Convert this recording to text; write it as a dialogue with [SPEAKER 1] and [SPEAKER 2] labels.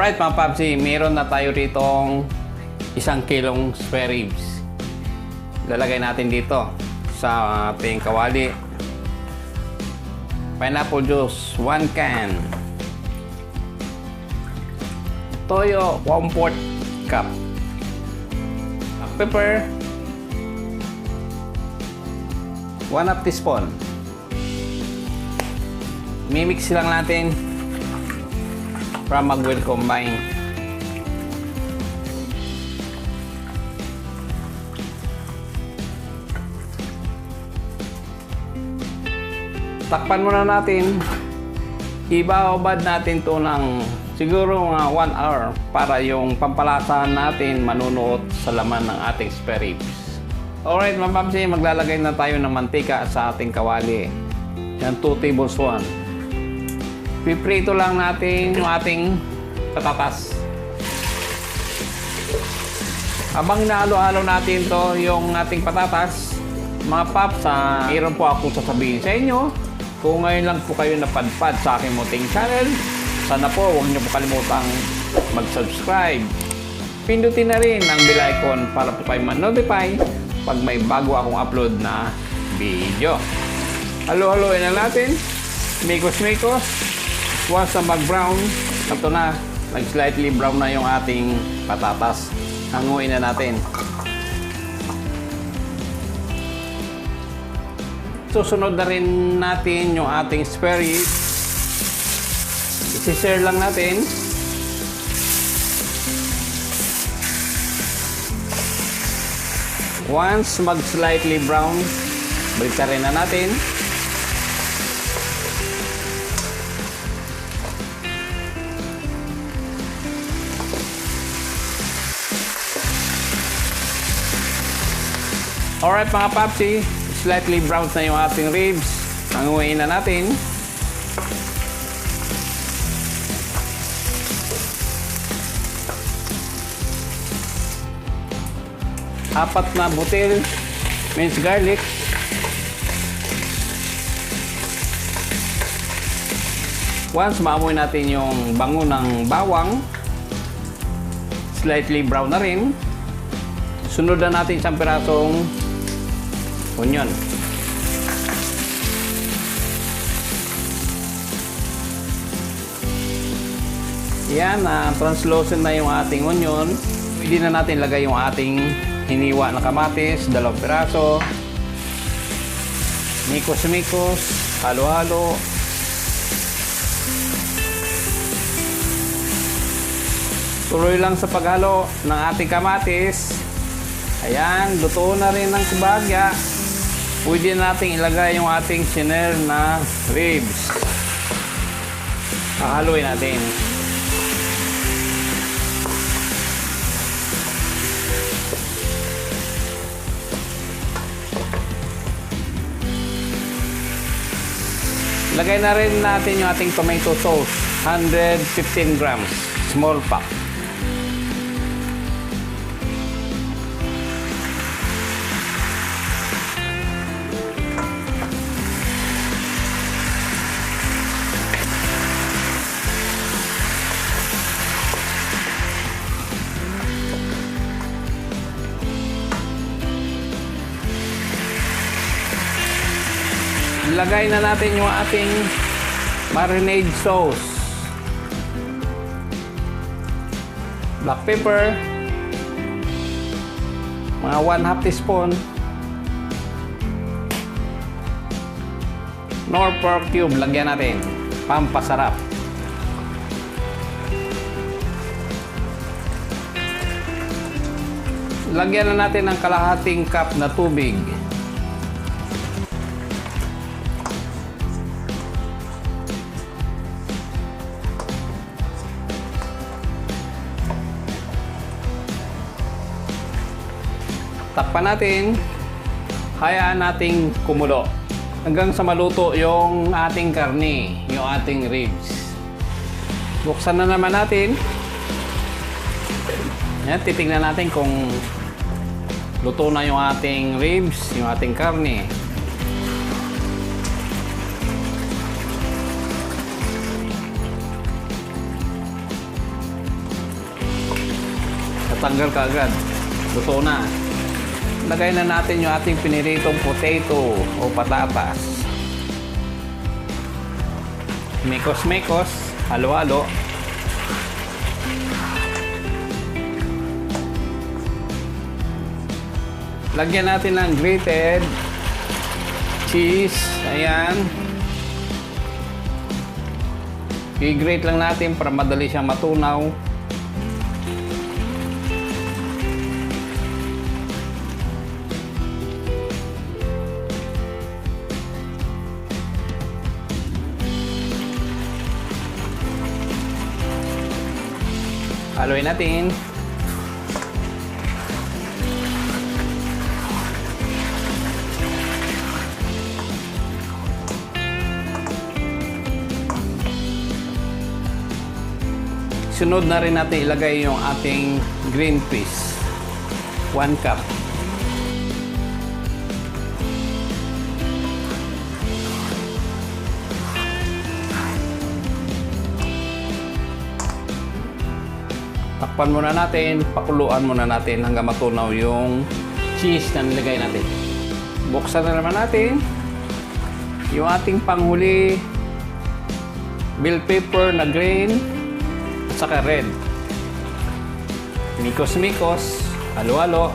[SPEAKER 1] Alright mga Papsi, meron na tayo ritong 1 kilong spare ribs. Lalagay natin dito sa ating kawali. Pineapple juice, 1 can. Toyo, 1/4 cup. Pepper, 1/2 teaspoon. Mimix lang natin para mag-well combine. Takpan muna natin. Ibabad natin to ng siguro mga 1 hour para yung pampalasa natin manunuot sa laman ng ating spare ribs. Alright mga Papsi, maglalagay na tayo ng mantika sa ating kawali. Yan, 2 tablespoon. Piprito lang natin yung ating patatas. Habang hinahalo-halo natin to yung ating patatas, mga paps, mayroon po akong sasabihin sa inyo. Kung ngayon lang po kayo napadpad sa aking munting channel, sana po huwag niyo po kalimutang mag-subscribe. Pindutin na rin ang bell icon para po kayo ma-notify pag may bago akong upload na video. Halo-haloin na natin. Mikos-mikos. Once na mag-brown, ito na, nag-slightly brown na yung ating patatas. Hanguin na natin. Susunod na rin natin yung ating spare ribs. I-share lang natin. Once mag-slightly brown, balikan rin na natin. Alright mga Papsi, slightly brown na yung ating ribs. Hanguin na natin. Apat na butil minced garlic. Once maamoy natin yung bango ng bawang, slightly brown na rin, sunod na natin isang pirasong onion. Yan, translucent na yung ating onion. Pwede na natin lagay yung ating hiniwa na kamatis, 2 piraso. Mikos-mikos, halo-halo. Tuloy lang sa paghalo ng ating kamatis. Ayan, luto na rin ng kubagya. Pwede natin ilagay yung ating sinare na ribs. Hahaluin natin. Lagay na rin natin yung ating tomato sauce. 115 grams. Small pack. Lagay na natin yung ating marinade sauce. Black pepper. Mga 1/2 teaspoon. Nor pork cube. Lagyan natin. Pampasarap. Lagyan na natin ng kalahating cup na tubig. Takpan natin, hayaan nating kumulo hanggang sa maluto yung ating karne, yung ating ribs. Buksan na naman natin. Yan, titingnan natin kung luto na yung ating ribs, yung ating karne. tanggal ka agad. Luto na. Lagay na natin yung ating piniritong potato o patatas. Mekos-mekos, halo-halo. Lagyan natin ng grated cheese. Ayan. I-grate lang natin para madali siyang matunaw. Haluin natin. Sunod na rin natin ilagay yung ating green peas. 1 cup. Takpan muna natin, pakuluan muna natin hanggang matunaw yung cheese na nilagay natin. Buksan na naman natin yung ating panghuli bell pepper na green at saka red. Mikos-mikos, halo-halo.